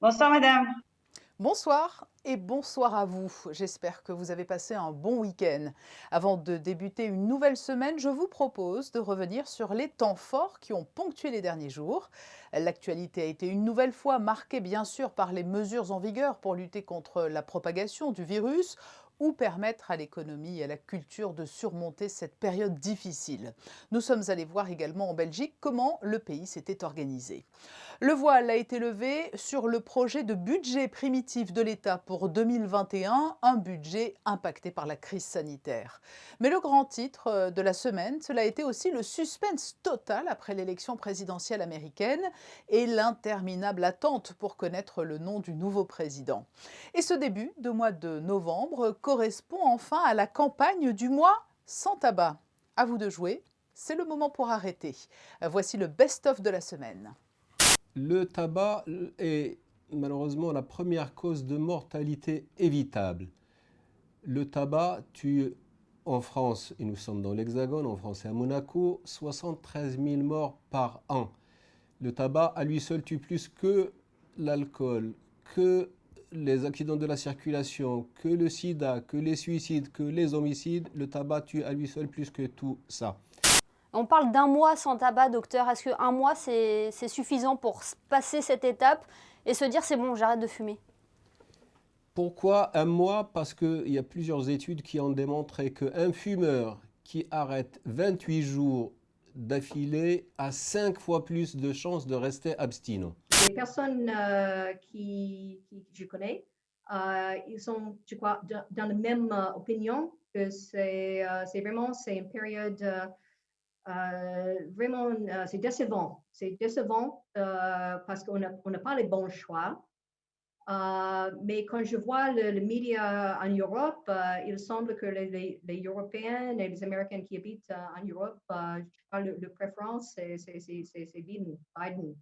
Bonsoir madame. Bonsoir et bonsoir à vous. J'espère que vous avez passé un bon week-end. Avant de débuter une nouvelle semaine, je vous propose de revenir sur les temps forts qui ont ponctué les derniers jours. L'actualité a été une nouvelle fois marquée bien sûr par les mesures en vigueur pour lutter contre la propagation du virus ou permettre à l'économie et à la culture de surmonter cette période difficile. Nous sommes allés voir également en Belgique comment le pays s'était organisé. Le voile a été levé sur le projet de budget primitif de l'État pour 2021, un budget impacté par la crise sanitaire. Mais le grand titre de la semaine, cela a été aussi le suspense total après l'élection présidentielle américaine et l'interminable attente pour connaître le nom du nouveau président. Et ce début de mois de novembre correspond enfin à la campagne du mois sans tabac. À vous de jouer, c'est le moment pour arrêter. Voici le best-of de la semaine. Le tabac est malheureusement la première cause de mortalité évitable. Le tabac tue en France, et nous sommes dans l'Hexagone, en France et à Monaco, 73 000 morts par an. Le tabac à lui seul tue plus que l'alcool, que les accidents de la circulation, que le sida, que les suicides, que les homicides. Le tabac tue à lui seul plus que tout ça. On parle d'un mois sans tabac, docteur. Est-ce qu'un mois, c'est suffisant pour passer cette étape et se dire c'est bon, j'arrête de fumer? Pourquoi un mois? Parce qu'il y a plusieurs études qui ont démontré qu'un fumeur qui arrête 28 jours d'affilée a 5 fois plus de chances de rester abstinent. Les personnes que je connais, ils sont, je crois, dans la même opinion que c'est vraiment c'est une période vraiment c'est décevant. C'est décevant parce qu'on n'a pas les bons choix. Mais quand je vois le média en Europe, il semble que les Européens et les Américains qui habitent en Europe, je parle de préférence, c'est Biden.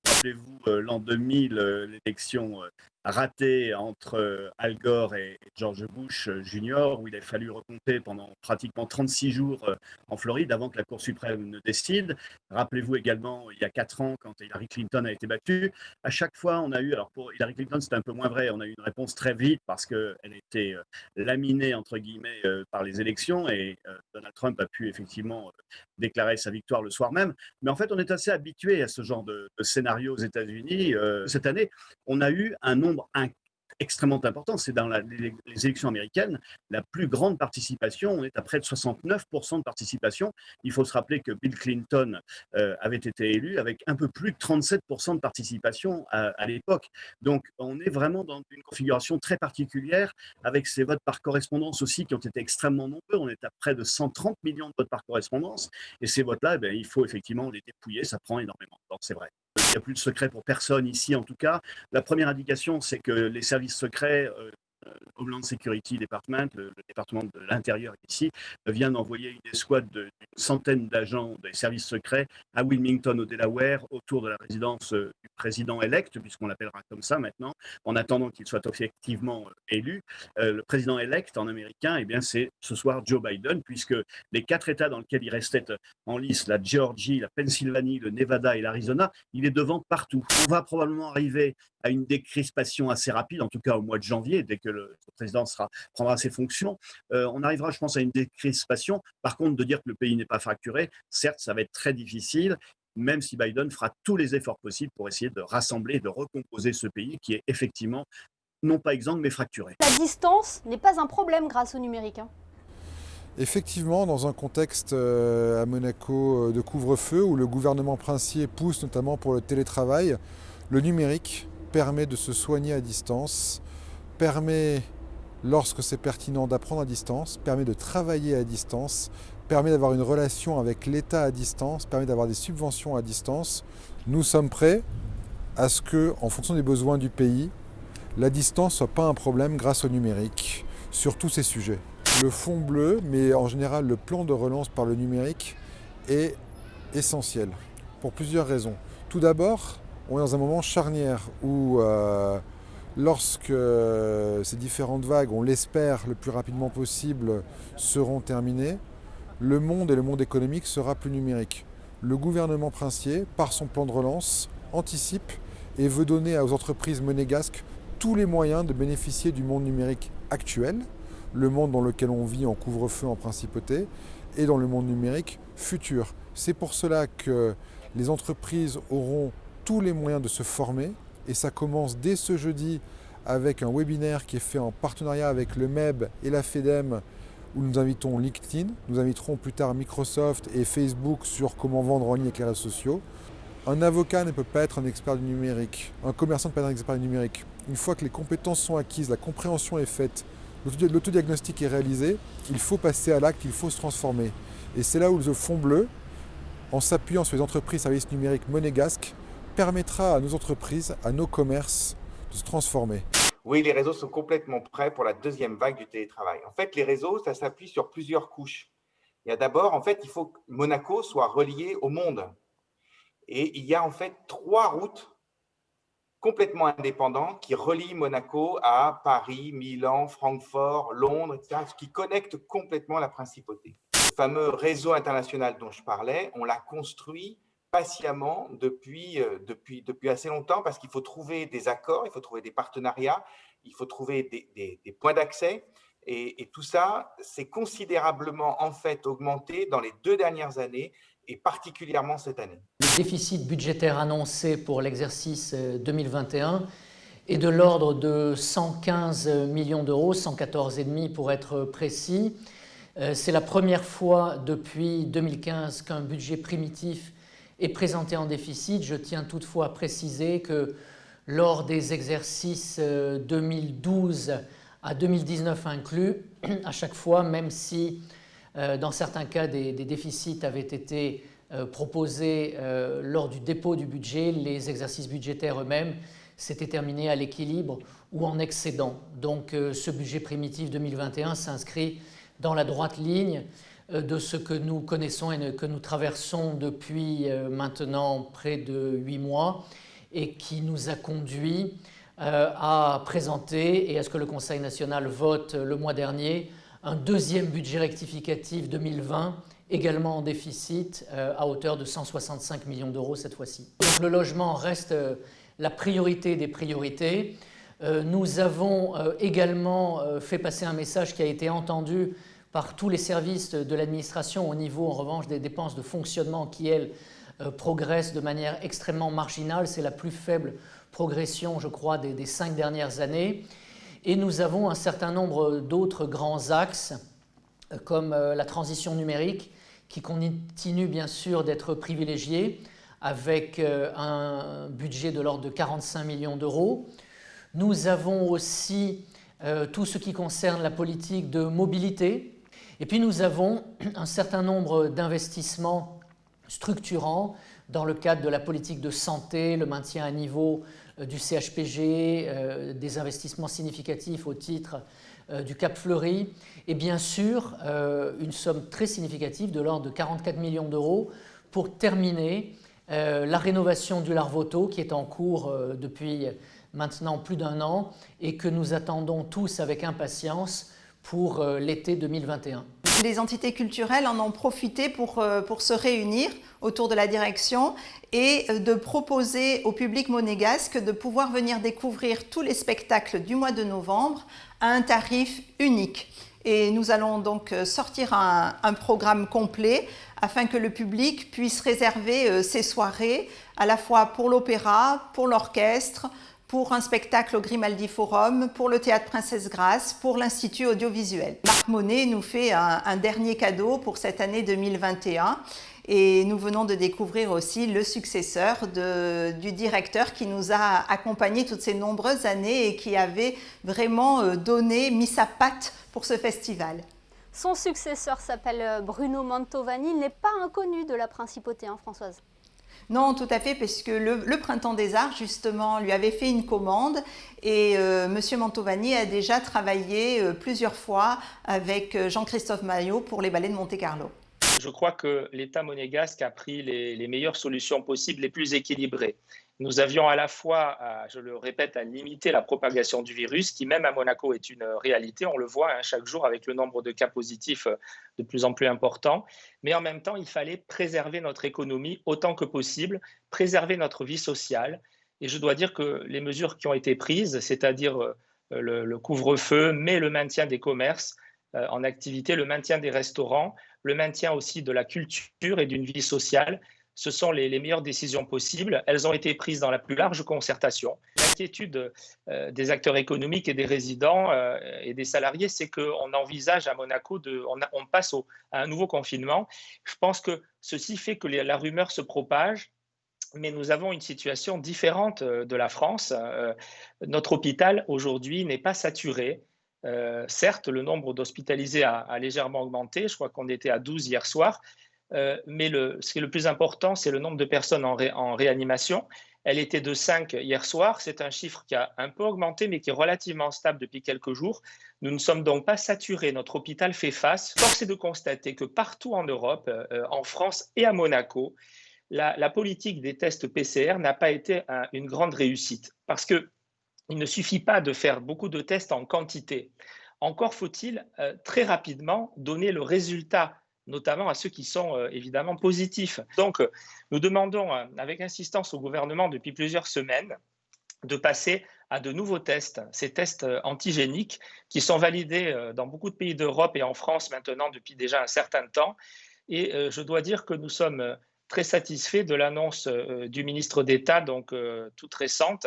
Rappelez-vous, l'an 2000, l'élection ratée entre Al Gore et George Bush Jr., où il a fallu recompter pendant pratiquement 36 jours en Floride avant que la Cour suprême ne décide. Rappelez-vous également, il y a 4 ans, quand Hillary Clinton a été battue, à chaque fois, on a eu, alors pour Hillary Clinton, c'était un peu moins vrai, on a eu une réponse très vite parce qu'elle était laminée, entre guillemets, par les élections, et Donald Trump a pu effectivement déclarer sa victoire le soir même. Mais en fait, on est assez habitué à ce genre de scénario aux États-Unis. Cette année, on a eu un nombre extrêmement important. C'est dans les élections américaines, la plus grande participation. On est à près de 69% de participation. Il faut se rappeler que Bill Clinton avait été élu avec un peu plus de 37% de participation à l'époque. Donc, on est vraiment dans une configuration très particulière avec ces votes par correspondance aussi qui ont été extrêmement nombreux. On est à près de 130 millions de votes par correspondance. Et ces votes-là, il faut effectivement les dépouiller. Ça prend énormément de temps, c'est vrai. Il n'y a plus de secret pour personne ici, en tout cas. La première indication, c'est que les services secrets, Homeland Security Department, le département de l'Intérieur ici, vient d'envoyer une escouade d'une centaine d'agents des services secrets à Wilmington, au Delaware, autour de la résidence du président élect, puisqu'on l'appellera comme ça maintenant, en attendant qu'il soit effectivement élu. Le président élect en américain, eh bien, c'est ce soir Joe Biden, puisque les 4 États dans lesquels il restait en lice, la Géorgie, la Pennsylvanie, le Nevada et l'Arizona, il est devant partout. On va probablement arriver à une décrispation assez rapide, en tout cas au mois de janvier, dès que le président prendra ses fonctions. On arrivera, je pense, à une décrispation. Par contre, de dire que le pays n'est pas fracturé, certes, ça va être très difficile, même si Biden fera tous les efforts possibles pour essayer de rassembler, de recomposer ce pays qui est effectivement non pas exsangue, mais fracturé. La distance n'est pas un problème grâce au numérique. Effectivement, dans un contexte à Monaco de couvre-feu où le gouvernement princier pousse notamment pour le télétravail, le numérique permet de se soigner à distance, permet, lorsque c'est pertinent, d'apprendre à distance, permet de travailler à distance, permet d'avoir une relation avec l'État à distance, permet d'avoir des subventions à distance. Nous sommes prêts à ce que, en fonction des besoins du pays, la distance ne soit pas un problème grâce au numérique sur tous ces sujets. Le fonds bleu, mais en général le plan de relance par le numérique, est essentiel pour plusieurs raisons. Tout d'abord, on est dans un moment charnière où lorsque ces différentes vagues, on l'espère le plus rapidement possible, seront terminées, le monde et le monde économique sera plus numérique. Le gouvernement princier, par son plan de relance, anticipe et veut donner aux entreprises monégasques tous les moyens de bénéficier du monde numérique actuel, le monde dans lequel on vit en couvre-feu en principauté, et dans le monde numérique futur. C'est pour cela que les entreprises auront tous les moyens de se former, et ça commence dès ce jeudi avec un webinaire qui est fait en partenariat avec le MEB et la FEDEM, où nous invitons LinkedIn, nous inviterons plus tard Microsoft et Facebook sur comment vendre en ligne avec les réseaux sociaux. Un avocat ne peut pas être un expert du numérique, un commerçant ne peut pas être un expert du numérique. Une fois que les compétences sont acquises, la compréhension est faite, l'autodiagnostic est réalisé, il faut passer à l'acte, il faut se transformer. Et c'est là où le Fonds bleu, en s'appuyant sur les entreprises services numériques monégasques, permettra à nos entreprises, à nos commerces de se transformer. Oui, les réseaux sont complètement prêts pour la deuxième vague du télétravail. En fait, les réseaux, ça s'appuie sur plusieurs couches. Il y a d'abord, en fait, il faut que Monaco soit relié au monde. Et il y a en fait 3 routes complètement indépendantes qui relient Monaco à Paris, Milan, Francfort, Londres, etc., ce qui connecte complètement la principauté. Le fameux réseau international dont je parlais, on l'a construit patiemment depuis assez longtemps parce qu'il faut trouver des accords, il faut trouver des partenariats, il faut trouver des points d'accès. Et tout ça s'est considérablement en fait augmenté dans les 2 dernières années et particulièrement cette année. Le déficit budgétaire annoncé pour l'exercice 2021 est de l'ordre de 115 millions d'euros, 114,5 pour être précis. C'est la première fois depuis 2015 qu'un budget primitif est présenté en déficit. Je tiens toutefois à préciser que lors des exercices 2012 à 2019 inclus, à chaque fois, même si dans certains cas des déficits avaient été proposés lors du dépôt du budget, les exercices budgétaires eux-mêmes s'étaient terminés à l'équilibre ou en excédent. Donc ce budget primitif 2021 s'inscrit dans la droite ligne de ce que nous connaissons et que nous traversons depuis maintenant près de 8 mois et qui nous a conduit à présenter et à ce que le Conseil national vote le mois dernier un deuxième budget rectificatif 2020, également en déficit, à hauteur de 165 millions d'euros cette fois-ci. Donc le logement reste la priorité des priorités. Nous avons également fait passer un message qui a été entendu par tous les services de l'administration au niveau, en revanche, des dépenses de fonctionnement qui, elles, progressent de manière extrêmement marginale. C'est la plus faible progression, je crois, des 5 dernières années. Et nous avons un certain nombre d'autres grands axes, comme la transition numérique, qui continue bien sûr d'être privilégiée, avec un budget de l'ordre de 45 millions d'euros. Nous avons aussi tout ce qui concerne la politique de mobilité. Et puis nous avons un certain nombre d'investissements structurants dans le cadre de la politique de santé, le maintien à niveau du CHPG, des investissements significatifs au titre du Cap Fleuri et bien sûr une somme très significative de l'ordre de 44 millions d'euros pour terminer la rénovation du Larvoto qui est en cours depuis maintenant plus d'1 an et que nous attendons tous avec impatience pour l'été 2021. Les entités culturelles en ont profité pour se réunir autour de la direction et de proposer au public monégasque de pouvoir venir découvrir tous les spectacles du mois de novembre à un tarif unique. Et nous allons donc sortir un programme complet afin que le public puisse réserver ses soirées à la fois pour l'opéra, pour l'orchestre, pour un spectacle au Grimaldi Forum, pour le Théâtre Princesse Grace, pour l'Institut audiovisuel. Marc Monet nous fait un dernier cadeau pour cette année 2021 et nous venons de découvrir aussi le successeur du directeur qui nous a accompagnés toutes ces nombreuses années et qui avait vraiment mis sa patte pour ce festival. Son successeur s'appelle Bruno Mantovani, il n'est pas inconnu de la principauté, hein, Françoise? Non, tout à fait, parce que le Printemps des Arts, justement, lui avait fait une commande et M. Mantovani a déjà travaillé plusieurs fois avec Jean-Christophe Maillot pour les ballets de Monte-Carlo. Je crois que l'État monégasque a pris les meilleures solutions possibles, les plus équilibrées. Nous avions à la fois, je le répète, à limiter la propagation du virus, qui même à Monaco est une réalité, on le voit chaque jour avec le nombre de cas positifs de plus en plus important, mais en même temps, il fallait préserver notre économie autant que possible, préserver notre vie sociale, Et je dois dire que les mesures qui ont été prises, c'est-à-dire le couvre-feu, mais le maintien des commerces en activité, le maintien des restaurants, le maintien aussi de la culture et d'une vie sociale, ce sont les meilleures décisions possibles. Elles ont été prises dans la plus large concertation. L'inquiétude des acteurs économiques et des résidents et des salariés, c'est qu'on envisage à Monaco, on passe à un nouveau confinement. Je pense que ceci fait que la rumeur se propage, mais nous avons une situation différente de la France. Notre hôpital aujourd'hui n'est pas saturé. Certes, le nombre d'hospitalisés a légèrement augmenté. Je crois qu'on était à 12 hier soir. Mais ce qui est le plus important, c'est le nombre de personnes en réanimation. Elle était de 5 hier soir. C'est un chiffre qui a un peu augmenté, mais qui est relativement stable depuis quelques jours. Nous ne sommes donc pas saturés. Notre hôpital fait face. Force est de constater que partout en Europe, en France et à Monaco, la politique des tests PCR n'a pas été une grande réussite. Parce qu'il ne suffit pas de faire beaucoup de tests en quantité. Encore faut-il très rapidement donner le résultat, notamment à ceux qui sont évidemment positifs. Donc, nous demandons avec insistance au gouvernement depuis plusieurs semaines de passer à de nouveaux tests, ces tests antigéniques qui sont validés dans beaucoup de pays d'Europe et en France maintenant depuis déjà un certain temps. Et je dois dire que nous sommes très satisfaits de l'annonce du ministre d'État, donc toute récente,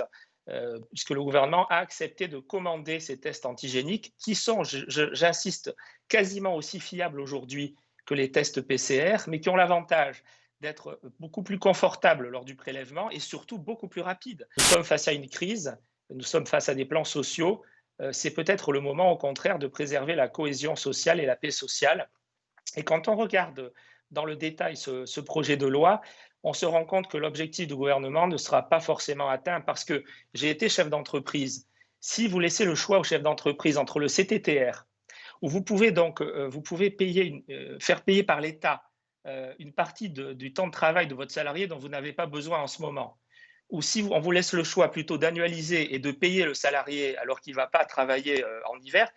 puisque le gouvernement a accepté de commander ces tests antigéniques qui sont, j'insiste, quasiment aussi fiables aujourd'hui que les tests PCR, mais qui ont l'avantage d'être beaucoup plus confortables lors du prélèvement et surtout beaucoup plus rapides. Nous sommes face à une crise, nous sommes face à des plans sociaux. C'est peut-être le moment, au contraire, de préserver la cohésion sociale et la paix sociale. Et quand on regarde dans le détail ce projet de loi, on se rend compte que l'objectif du gouvernement ne sera pas forcément atteint parce que j'ai été chef d'entreprise. Si vous laissez le choix au chef d'entreprise entre le CTTR, où vous pouvez faire payer par l'État une partie du temps de travail de votre salarié dont vous n'avez pas besoin en ce moment, ou si on vous laisse le choix plutôt d'annualiser et de payer le salarié alors qu'il ne va pas travailler en hiver,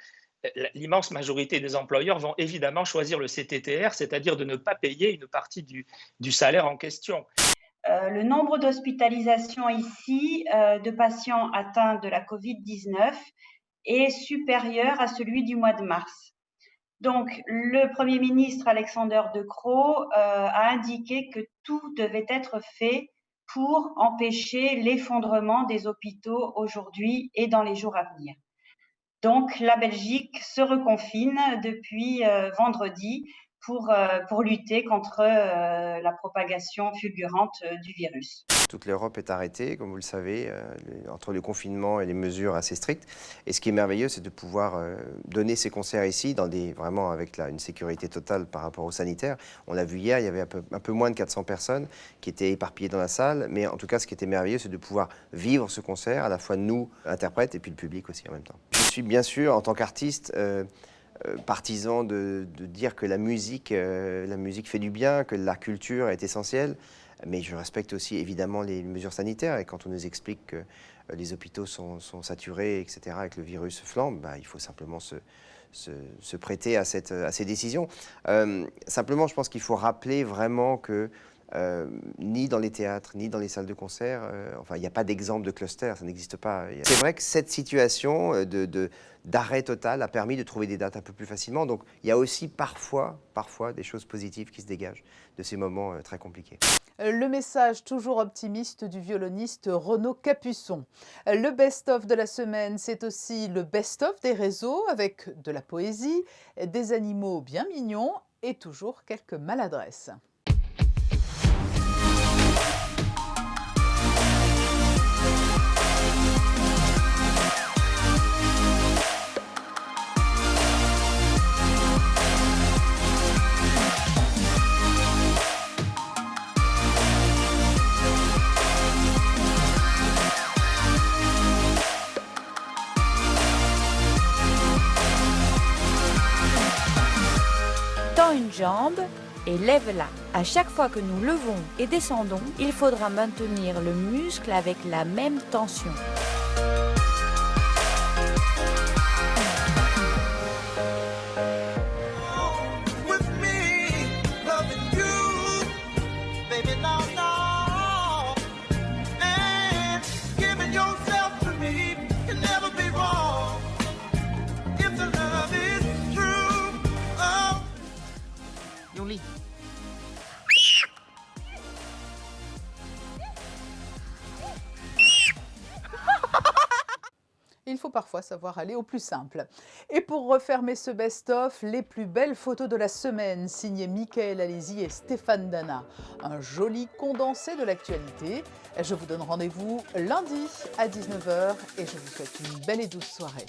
l'immense majorité des employeurs vont évidemment choisir le CTTR, c'est-à-dire de ne pas payer une partie du salaire en question. Le nombre d'hospitalisations ici de patients atteints de la Covid-19 est supérieur à celui du mois de mars. Donc, le Premier ministre Alexander De Croo a indiqué que tout devait être fait pour empêcher l'effondrement des hôpitaux aujourd'hui et dans les jours à venir. Donc, la Belgique se reconfine depuis vendredi pour lutter contre la propagation fulgurante du virus. Toute l'Europe est arrêtée, comme vous le savez, entre le confinement et les mesures assez strictes. Et ce qui est merveilleux, c'est de pouvoir donner ces concerts ici, vraiment avec une sécurité totale par rapport aux sanitaires. On l'a vu hier, il y avait un peu moins de 400 personnes qui étaient éparpillées dans la salle. Mais en tout cas, ce qui était merveilleux, c'est de pouvoir vivre ce concert, à la fois nous, interprètes, et puis le public aussi en même temps. Je suis bien sûr, en tant qu'artiste, partisan de dire que la musique fait du bien, que la culture est essentielle. Mais je respecte aussi évidemment les mesures sanitaires. Et quand on nous explique que les hôpitaux sont saturés, etc., et que le virus flambe, il faut simplement se prêter à ces décisions. Simplement, je pense qu'il faut rappeler vraiment que ni dans les théâtres, ni dans les salles de concert, il n'y a pas d'exemple de cluster, ça n'existe pas. C'est vrai que cette situation d'arrêt total a permis de trouver des dates un peu plus facilement. Donc il y a aussi parfois des choses positives qui se dégagent de ces moments très compliqués. Le message toujours optimiste du violoniste Renaud Capuçon. Le best-of de la semaine, c'est aussi le best-of des réseaux avec de la poésie, des animaux bien mignons et toujours quelques maladresses. Tends une jambe et lève-la. À chaque fois que nous levons et descendons, il faudra maintenir le muscle avec la même tension. il faut parfois savoir aller au plus simple. Et pour refermer ce best-of, les plus belles photos de la semaine, signées Michael Alési et Stéphane Dana. Un joli condensé de l'actualité. Je vous donne rendez-vous lundi à 19h et je vous souhaite une belle et douce soirée.